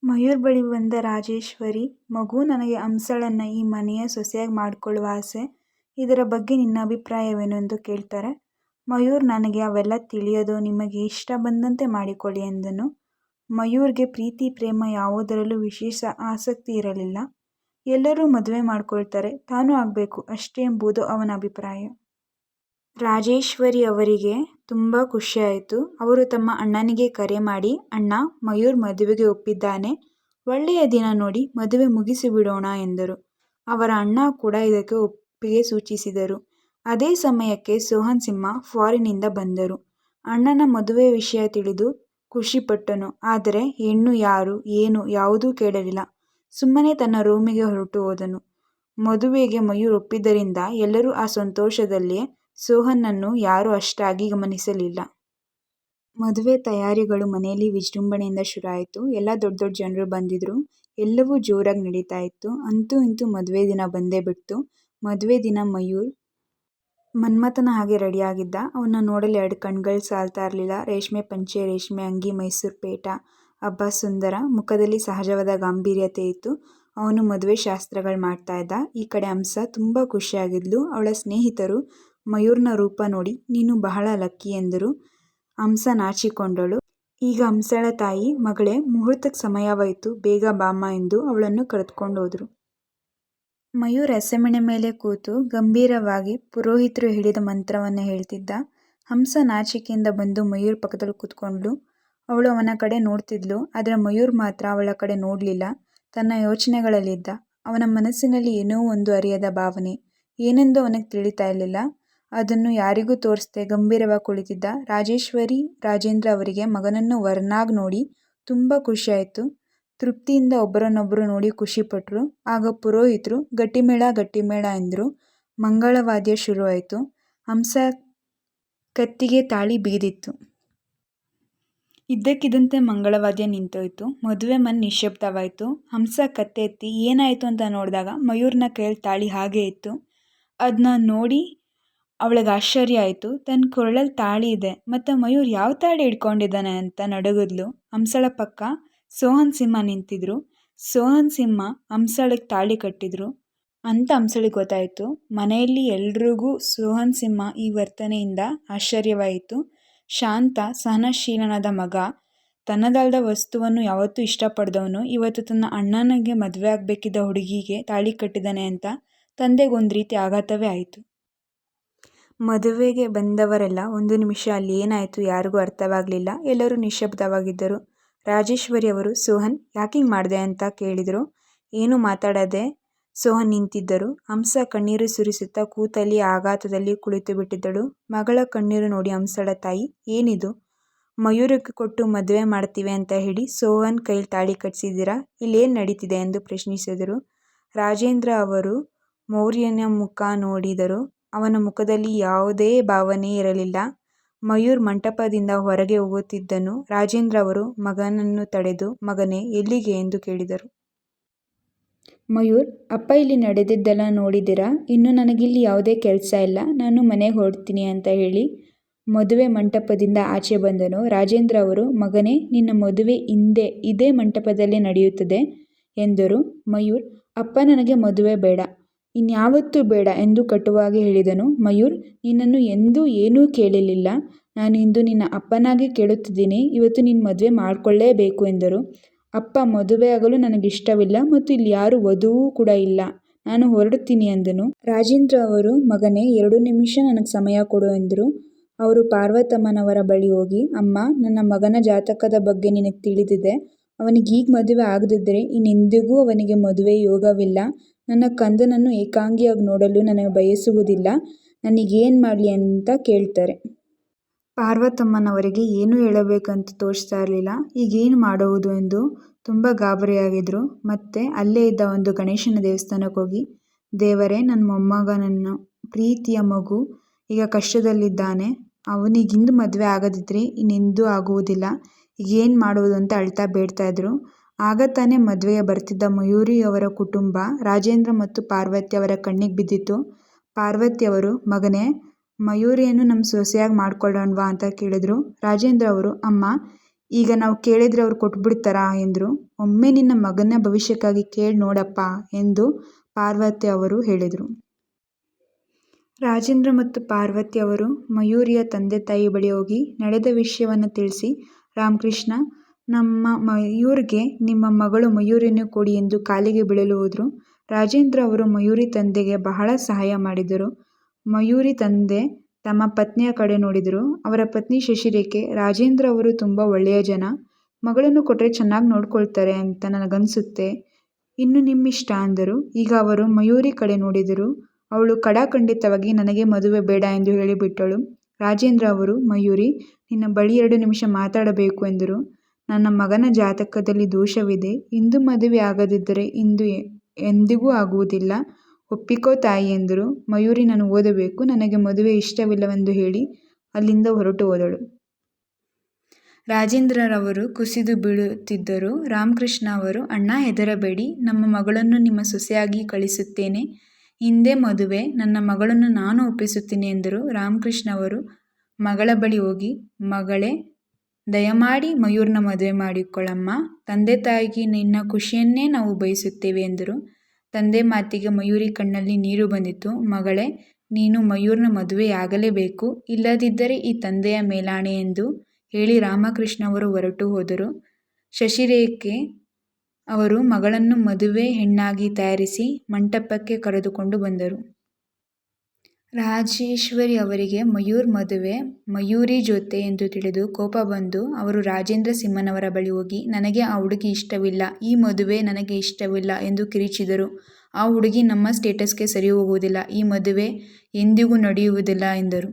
ಮಯೂರ್ ಬಳಿ ಬಂದ ರಾಜೇಶ್ವರಿ, ಮಗು ನನಗೆ ಹಂಸಳನ್ನ ಈ ಮನೆಯ ಸೊಸೆಯಾಗಿ ಮಾಡ್ಕೊಳ್ಳುವ ಆಸೆ. ಇದರ ಬಗ್ಗೆ ನಿನ್ನ ಅಭಿಪ್ರಾಯವೇನು ಎಂದು ಕೇಳ್ತಾರೆ. ಮಯೂರ್, ನನಗೆ ಅವೆಲ್ಲ ತಿಳಿಯೋದು, ನಿಮಗೆ ಇಷ್ಟ ಬಂದಂತೆ ಮಾಡಿಕೊಳ್ಳಿ ಎಂದನು. ಮಯೂರ್ಗೆ ಪ್ರೀತಿ ಪ್ರೇಮ ಯಾವುದರಲ್ಲೂ ವಿಶೇಷ ಆಸಕ್ತಿ ಇರಲಿಲ್ಲ. ಎಲ್ಲರೂ ಮದುವೆ ಮಾಡ್ಕೊಳ್ತಾರೆ, ತಾನೂ ಆಗಬೇಕು ಅಷ್ಟೇ ಎಂಬುದು ಅವನ ಅಭಿಪ್ರಾಯ. ರಾಜೇಶ್ವರಿ ಅವರಿಗೆ ತುಂಬ ಖುಷಿಯಾಯಿತು. ಅವರು ತಮ್ಮ ಅಣ್ಣನಿಗೆ ಕರೆ ಮಾಡಿ, ಅಣ್ಣ, ಮಯೂರ್ ಮದುವೆಗೆ ಒಪ್ಪಿದ್ದಾನೆ, ಒಳ್ಳೆಯ ದಿನ ನೋಡಿ ಮದುವೆ ಮುಗಿಸಿಬಿಡೋಣ ಎಂದರು. ಅವರ ಅಣ್ಣ ಕೂಡ ಇದಕ್ಕೆ ಒಪ್ಪಿಗೆ ಸೂಚಿಸಿದರು. ಅದೇ ಸಮಯಕ್ಕೆ ಸೋಹನ್ ಸಿಂಹ ಫಾರಿನ್ನಿಂದ ಬಂದರು. ಅಣ್ಣನ ಮದುವೆ ವಿಷಯ ತಿಳಿದು ಖುಷಿಪಟ್ಟನು. ಆದರೆ ಹೆಣ್ಣು ಯಾರು ಏನು ಯಾವುದೂ ಕೇಳಲಿಲ್ಲ. ಸುಮ್ಮನೆ ತನ್ನ ರೂಮಿಗೆ ಹೊರಟು ಹೋದನು. ಮದುವೆಗೆ ಮಯೂರ್ ಒಪ್ಪಿದ್ದರಿಂದ ಎಲ್ಲರೂ ಆ ಸಂತೋಷದಲ್ಲೇ ಸೋಹನ್ನನ್ನು ಯಾರೂ ಅಷ್ಟಾಗಿ ಗಮನಿಸಲಿಲ್ಲ. ಮದುವೆ ತಯಾರಿಗಳು ಮನೆಯಲ್ಲಿ ವಿಜೃಂಭಣೆಯಿಂದ ಶುರುವಾಯಿತು. ಎಲ್ಲ ದೊಡ್ಡ ದೊಡ್ಡ ಜನರು ಬಂದಿದ್ರು. ಎಲ್ಲವೂ ಜೋರಾಗಿ ನಡೀತಾ ಇತ್ತು. ಅಂತೂ ಇಂತೂ ಮದುವೆ ದಿನ ಬಂದೇ ಬಿಡ್ತು. ಮದುವೆ ದಿನ ಮಯೂರ್ ಮನ್ಮಥನ ಹಾಗೆ ರೆಡಿಯಾಗಿದ್ದ. ಅವನ್ನ ನೋಡಲು ಎರಡು ಕಣ್ಗಳು ಸಾಲ್ತಾ ಇರಲಿಲ್ಲ. ರೇಷ್ಮೆ ಪಂಚೆ, ರೇಷ್ಮೆ ಅಂಗಿ, ಮೈಸೂರು ಪೇಟ, ಅಬ್ಬಾ ಸುಂದರ. ಮುಖದಲ್ಲಿ ಸಹಜವಾದ ಗಾಂಭೀರ್ಯತೆ ಇತ್ತು. ಅವನು ಮದುವೆ ಶಾಸ್ತ್ರಗಳು ಮಾಡ್ತಾ ಇದ್ದ. ಈ ಕಡೆ ಹಂಸ ತುಂಬ ಖುಷಿಯಾಗಿದ್ಲು. ಅವಳ ಸ್ನೇಹಿತರು ಮಯೂರ್ನ ರೂಪ ನೋಡಿ, ನೀನು ಬಹಳ ಲಕ್ಕಿ ಎಂದರು. ಹಂಸ ನಾಚಿಕೊಂಡಳು. ಈಗ ಹಂಸಳ ತಾಯಿ, ಮಗಳೇ, ಮುಹೂರ್ತಕ್ಕೆ ಸಮಯವಾಯಿತು, ಬೇಗ ಬಾಮ್ಮ ಎಂದು ಅವಳನ್ನು ಕರೆದುಕೊಂಡು ಹೋದರು. ಮಯೂರ್ ಹಸೆಮಣೆ ಮೇಲೆ ಕೂತು ಗಂಭೀರವಾಗಿ ಪುರೋಹಿತರು ಹೇಳಿದ ಮಂತ್ರವನ್ನು ಹೇಳ್ತಿದ್ದ. ಹಂಸ ನಾಚಿಕೆಯಿಂದ ಬಂದು ಮಯೂರ್ ಪಕ್ಕದಲ್ಲಿ ಕೂತ್ಕೊಂಡ್ಳು. ಅವಳು ಅವನ ಕಡೆ ನೋಡ್ತಿದ್ಲು. ಆದರೆ ಮಯೂರ್ ಮಾತ್ರ ಅವಳ ಕಡೆ ನೋಡಲಿಲ್ಲ. ತನ್ನ ಯೋಚನೆಗಳಲ್ಲಿದ್ದ. ಅವನ ಮನಸ್ಸಿನಲ್ಲಿ ಏನೋ ಒಂದು ಅರಿಯದ ಭಾವನೆ. ಏನೆಂದು ಅವನಿಗೆ ತಿಳಿತಾ ಇರಲಿಲ್ಲ. ಅದನ್ನು ಯಾರಿಗೂ ತೋರಿಸದೆ ಗಂಭೀರವಾಗಿ ಕುಳಿತಿದ್ದ. ರಾಜೇಶ್ವರಿ, ರಾಜೇಂದ್ರ ಅವರಿಗೆ ಮಗನನ್ನು ವರನಾಗಿ ನೋಡಿ ತುಂಬ ಖುಷಿಯಾಯಿತು. ತೃಪ್ತಿಯಿಂದ ಒಬ್ಬರನ್ನೊಬ್ಬರು ನೋಡಿ ಖುಷಿಪಟ್ಟರು. ಆಗ ಪುರೋಹಿತರು ಗಟ್ಟಿಮೇಳ ಗಟ್ಟಿಮೇಳ ಎಂದರು. ಮಂಗಳವಾದ್ಯ ಶುರುವಾಯಿತು. ಹಂಸ ಕತ್ತಿಗೆ ತಾಳಿ ಬಿಗಿದಿತ್ತು. ಇದ್ದಕ್ಕಿದ್ದಂತೆ ಮಂಗಳವಾದ್ಯ ನಿಂತೋಯ್ತು. ಮದುವೆ ಮನೆ ನಿಶ್ಶಬ್ದವಾಯಿತು. ಹಂಸ ಕತ್ತೆ ಎತ್ತಿ ಏನಾಯಿತು ಅಂತ ನೋಡಿದಾಗ ಮಯೂರ್ನ ಕೈಯಲ್ಲಿ ತಾಳಿ ಹಾಗೇ ಇತ್ತು. ಅದನ್ನ ನೋಡಿ ಅವಳಿಗೆ ಆಶ್ಚರ್ಯ ಆಯಿತು. ತನ್ನ ಕೊರಳಲ್ಲಿ ತಾಳಿ ಇದೆ, ಮತ್ತು ಮಯೂರ್ ಯಾವ ತಾಳಿ ಹಿಡ್ಕೊಂಡಿದ್ದಾನೆ ಅಂತ ನಡುಗಿದ್ಲು. ಹಂಸಳ ಪಕ್ಕ ಸೋಹನ್ ಸಿಂಹ ನಿಂತಿದ್ರು. ಸೋಹನ್ ಸಿಂಹ ಹಂಸಳಿಗೆ ತಾಳಿ ಕಟ್ಟಿದ್ರು ಅಂತ ಹಂಸಳಿಗೆ ಗೊತ್ತಾಯಿತು. ಮನೆಯಲ್ಲಿ ಎಲ್ರಿಗೂ ಸೋಹನ್ ಸಿಂಹ ಈ ವರ್ತನೆಯಿಂದ ಆಶ್ಚರ್ಯವಾಯಿತು. ಶಾಂತ, ಸಹನಶೀಲನಾದ ಮಗ, ತನ್ನದಲ್ಲದ ವಸ್ತುವನ್ನು ಯಾವತ್ತೂ ಇಷ್ಟಪಡದವನು ಇವತ್ತು ತನ್ನ ಅಣ್ಣನಿಗೆ ಮದುವೆ ಆಗಬೇಕಿದ್ದ ಹುಡುಗಿಗೆ ತಾಳಿ ಕಟ್ಟಿದ್ದಾನೆ ಅಂತ ತಂದೆಗೆ ಒಂದು ರೀತಿ ಆಘಾತವೇ ಆಯಿತು. ಮದುವೆಗೆ ಬಂದವರೆಲ್ಲ ಒಂದು ನಿಮಿಷ ಅಲ್ಲಿ ಏನಾಯಿತು ಯಾರಿಗೂ ಅರ್ಥವಾಗಲಿಲ್ಲ. ಎಲ್ಲರೂ ನಿಶ್ಶಬ್ದವಾಗಿದ್ದರು. ರಾಜೇಶ್ವರಿ ಅವರು, ಸೋಹನ್, ಯಾಕಿಂಗ್ ಮಾಡಿದೆ ಅಂತ ಕೇಳಿದರು. ಏನೂ ಮಾತಾಡದೆ ಸೋಹನ್ ನಿಂತಿದ್ದರು. ಹಂಸ ಕಣ್ಣೀರು ಸುರಿಸುತ್ತಾ ಕೂತಲ್ಲಿ ಆಘಾತದಲ್ಲಿ ಕುಳಿತು ಬಿಟ್ಟಿದ್ದಳು. ಮಗಳ ಕಣ್ಣೀರು ನೋಡಿ ಹಂಸಳ ತಾಯಿ, ಏನಿದು, ಮಯೂರಕ್ಕೆ ಕೊಟ್ಟು ಮದುವೆ ಮಾಡ್ತೀವಿ ಅಂತ ಹೇಳಿ ಸೋಹನ್ ಕೈಲಿ ತಾಳಿ ಕಟ್ಟಿಸಿದ್ದೀರಾ, ಇಲ್ಲೇನು ನಡೀತಿದೆ ಎಂದು ಪ್ರಶ್ನಿಸಿದರು. ರಾಜೇಂದ್ರ ಅವರು ಮೌರ್ಯನ ಮುಖ ನೋಡಿದರು. ಅವನ ಮುಖದಲ್ಲಿ ಯಾವುದೇ ಭಾವನೆ ಇರಲಿಲ್ಲ. ಮಯೂರ್ ಮಂಟಪದಿಂದ ಹೊರಗೆ ಹೋಗುತ್ತಿದ್ದನು. ರಾಜೇಂದ್ರ ಅವರು ಮಗನನ್ನು ತಡೆದು, ಮಗನೇ, ಎಲ್ಲಿಗೆ ಎಂದು ಕೇಳಿದರು. ಮಯೂರ್, ಅಪ್ಪ, ಇಲ್ಲಿ ನಡೆದಿದ್ದೆಲ್ಲ ನೋಡಿದ್ದೀರಾ, ಇನ್ನು ನನಗಿಲ್ಲಿ ಯಾವುದೇ ಕೆಲಸ ಇಲ್ಲ, ನಾನು ಮನೆಗೆ ಹೊರಡ್ತೀನಿ ಅಂತ ಹೇಳಿ ಮದುವೆ ಮಂಟಪದಿಂದ ಆಚೆ ಬಂದನು. ರಾಜೇಂದ್ರ ಅವರು, ಮಗನೇ, ನಿನ್ನ ಮದುವೆ ಇದೇ ಮಂಟಪದಲ್ಲಿ ನಡೆಯುತ್ತದೆ ಎಂದರು. ಮಯೂರ್, ಅಪ್ಪ, ನನಗೆ ಮದುವೆ ಬೇಡ, ಇನ್ಯಾವತ್ತೂ ಬೇಡ ಎಂದು ಕಟುವಾಗಿ ಹೇಳಿದನು. ಮಯೂರ್, ನಿನ್ನನ್ನು ಎಂದೂ ಏನೂ ಕೇಳಲಿಲ್ಲ, ನಾನು ಇಂದು ನಿನ್ನ ಅಪ್ಪನಾಗಿ ಕೇಳುತ್ತಿದ್ದೀನಿ, ಇವತ್ತು ನೀನು ಮದುವೆ ಮಾಡಿಕೊಳ್ಳೇಬೇಕು ಎಂದರು. ಅಪ್ಪ, ಮದುವೆ ಆಗಲು ನನಗಿಷ್ಟವಿಲ್ಲ ಮತ್ತು ಇಲ್ಲಿ ಯಾರೂ ವಧುವೂ ಕೂಡ ಇಲ್ಲ, ನಾನು ಹೊರಡುತ್ತೀನಿ ಎಂದನು. ರಾಜೇಂದ್ರ ಅವರು, ಮಗನೇ, 2 ನಿಮಿಷ ನನಗೆ ಸಮಯ ಕೊಡು ಎಂದರು. ಅವರು ಪಾರ್ವತಮ್ಮನವರ ಬಳಿ ಹೋಗಿ, ಅಮ್ಮ, ನನ್ನ ಮಗನ ಜಾತಕದ ಬಗ್ಗೆ ನಿನಗೆ ತಿಳಿದಿದೆ, ಅವನಿಗೀಗ ಮದುವೆ ಆಗದಿದ್ದರೆ ಇನ್ನೆಂದಿಗೂ ಅವನಿಗೆ ಮದುವೆ ಯೋಗವಿಲ್ಲ, ನನ್ನ ಕಂದನನ್ನು ಏಕಾಂಗಿಯಾಗಿ ನೋಡಲು ನನಗೆ ಬಯಸುವುದಿಲ್ಲ, ನನಗೇನು ಮಾಡಲಿ ಅಂತ ಕೇಳ್ತಾರೆ. ಪಾರ್ವತಮ್ಮನವರಿಗೆ ಏನು ಹೇಳಬೇಕಂತ ತೋಚ್ತಾ ಇರಲಿಲ್ಲ. ಈಗೇನು ಮಾಡುವುದು ಎಂದು ತುಂಬ ಗಾಬರಿಯಾಗಿದ್ರು. ಮತ್ತೆ ಅಲ್ಲೇ ಇದ್ದ ಒಂದು ಗಣೇಶನ ದೇವಸ್ಥಾನಕ್ಕೆ ಹೋಗಿ, ದೇವರೇ, ನನ್ನ ಮೊಮ್ಮಗನನ್ನು ಪ್ರೀತಿಯ ಮಗು ಈಗ ಕಷ್ಟದಲ್ಲಿದ್ದಾನೆ, ಅವನಿಗಿಂದು ಮದುವೆ ಆಗದಿದ್ದರೆ ಇನ್ನೆಂದೂ ಆಗುವುದಿಲ್ಲ, ಈಗೇನು ಮಾಡುವುದು ಅಂತ ಅಳ್ತಾ ಬೇಡ್ತಾ ಇದ್ರು. ಆಗ ತಾನೇ ಮದುವೆಗೆ ಬರ್ತಿದ್ದ ಮಯೂರಿ ಅವರ ಕುಟುಂಬ ರಾಜೇಂದ್ರ ಮತ್ತು ಪಾರ್ವತಿ ಅವರ ಕಣ್ಣಿಗೆ ಬಿದ್ದಿತ್ತು. ಪಾರ್ವತಿ ಅವರು, ಮಗನೇ, ಮಯೂರಿಯನ್ನು ನಮ್ಮ ಸೊಸೆಯಾಗಿ ಮಾಡ್ಕೊಳ್ಳೋಣವಾ ಅಂತ ಕೇಳಿದ್ರು. ರಾಜೇಂದ್ರ ಅವರು, ಅಮ್ಮ, ಈಗ ನಾವು ಕೇಳಿದರೆ ಅವ್ರು ಕೊಟ್ಬಿಡ್ತಾರಾ ಎಂದರು. ಒಮ್ಮೆ ನಿನ್ನ ಮಗನ ಭವಿಷ್ಯಕ್ಕಾಗಿ ಕೇಳಿ ನೋಡಪ್ಪ ಎಂದು ಪಾರ್ವತಿ ಅವರು ಹೇಳಿದರು. ರಾಜೇಂದ್ರ ಮತ್ತು ಪಾರ್ವತಿ ಅವರು ಮಯೂರಿಯ ತಂದೆ ತಾಯಿ ಬಳಿ ಹೋಗಿ ನಡೆದ ವಿಷಯವನ್ನು ತಿಳಿಸಿ, ರಾಮಕೃಷ್ಣ, ನಮ್ಮ ಮಯೂರ್ಗೆ ನಿಮ್ಮ ಮಗಳು ಮಯೂರಿಯನ್ನು ಕೊಡಿ ಎಂದು ಕಾಲಿಗೆ ಬೀಳಲು ಹೋದರು. ರಾಜೇಂದ್ರ ಅವರು ಮಯೂರಿ ತಂದೆಗೆ ಬಹಳ ಸಹಾಯ ಮಾಡಿದರು. ಮಯೂರಿ ತಂದೆ ತಮ್ಮ ಪತ್ನಿಯ ಕಡೆ ನೋಡಿದರು. ಅವರ ಪತ್ನಿ ಶಶಿರೇಖೆ, ರಾಜೇಂದ್ರ ಅವರು ತುಂಬ ಒಳ್ಳೆಯ ಜನ, ಮಗಳನ್ನು ಕೊಟ್ಟರೆ ಚೆನ್ನಾಗಿ ನೋಡ್ಕೊಳ್ತಾರೆ ಅಂತ ನನಗನ್ಸುತ್ತೆ, ಇನ್ನು ನಿಮ್ಮಿಷ್ಟ ಅಂದರು. ಈಗ ಅವರು ಮಯೂರಿ ಕಡೆ ನೋಡಿದರು. ಅವಳು ಖಡಾಖಂಡಿತವಾಗಿ ನನಗೆ ಮದುವೆ ಬೇಡ ಎಂದು ಹೇಳಿಬಿಟ್ಟಳು. ರಾಜೇಂದ್ರ ಅವರು, ಮಯೂರಿ, ನಿನ್ನ ಬಳಿ 2 ನಿಮಿಷ ಮಾತಾಡಬೇಕು ಎಂದರು. ನನ್ನ ಮಗನ ಜಾತಕದಲ್ಲಿ ದೋಷವಿದೆ. ಇಂದು ಮದುವೆ ಆಗದಿದ್ದರೆ ಇಂದು ಎಂದಿಗೂ ಆಗುವುದಿಲ್ಲ. ಒಪ್ಪಿಕೋ ತಾಯಿ ಎಂದರು. ಮಯೂರಿ, ನಾನು ಓದಬೇಕು, ನನಗೆ ಮದುವೆ ಇಷ್ಟವಿಲ್ಲವೆಂದು ಹೇಳಿ ಅಲ್ಲಿಂದ ಹೊರಟು ಹೋದಳು. ರಾಜೇಂದ್ರರವರು ಕುಸಿದು ಬೀಳುತ್ತಿದ್ದರು. ರಾಮಕೃಷ್ಣ ಅವರು, ಅಣ್ಣ ಹೆದರಬೇಡಿ, ನಮ್ಮ ಮಗಳನ್ನು ನಿಮ್ಮ ಸೊಸೆಯಾಗಿ ಕಳಿಸುತ್ತೇನೆ. ಇಂದೇ ಮದುವೆ, ನನ್ನ ಮಗಳನ್ನು ನಾನು ಒಪ್ಪಿಸುತ್ತೀನಿ ಎಂದರು. ರಾಮಕೃಷ್ಣ ಅವರು ಮಗಳ ಬಳಿ ಹೋಗಿ, ಮಗಳೇ, ದಯಮಾಡಿ ಮಯೂರ್ನ ಮದುವೆ ಮಾಡಿಕೊಳ್ಳಮ್ಮ, ತಂದೆ ತಾಯಿಗೆ ನಿನ್ನ ಖುಷಿಯನ್ನೇ ನಾವು ಬಯಸುತ್ತೇವೆ ಎಂದರು. ತಂದೆ ಮಾತಿಗೆ ಮಯೂರಿ ಕಣ್ಣಲ್ಲಿ ನೀರು ಬಂದಿತು. ಮಗಳೇ, ನೀನು ಮಯೂರ್ನ ಮದುವೆಯಾಗಲೇಬೇಕು, ಇಲ್ಲದಿದ್ದರೆ ಈ ತಂದೆಯ ಮೇಲಾಣೆ ಎಂದು ಹೇಳಿ ರಾಮಕೃಷ್ಣ ಅವರು ಹೊರಟು ಹೋದರು. ಶಶಿರೇಖೆ ಅವರು ಮಗಳನ್ನು ಮದುವೆ ಹೆಣ್ಣಾಗಿ ತಯಾರಿಸಿ ಮಂಟಪಕ್ಕೆ ಕರೆದುಕೊಂಡು ಬಂದರು. ರಾಜೇಶ್ವರಿ ಅವರಿಗೆ ಮಯೂರ್ ಮದುವೆ ಮಯೂರಿ ಜೊತೆ ಎಂದು ತಿಳಿದು ಕೋಪ ಬಂದು ಅವರು ರಾಜೇಂದ್ರ ಸಿಂಹನವರ ಬಳಿ ಹೋಗಿ, ನನಗೆ ಆ ಹುಡುಗಿ ಇಷ್ಟವಿಲ್ಲ, ಈ ಮದುವೆ ನನಗೆ ಇಷ್ಟವಿಲ್ಲ ಎಂದು ಕಿರಿಚಿದರು. ಆ ಹುಡುಗಿ ನಮ್ಮ ಸ್ಟೇಟಸ್ಗೆ ಸರಿ ಹೋಗುವುದಿಲ್ಲ, ಈ ಮದುವೆ ಎಂದಿಗೂ ನಡೆಯುವುದಿಲ್ಲ ಎಂದರು.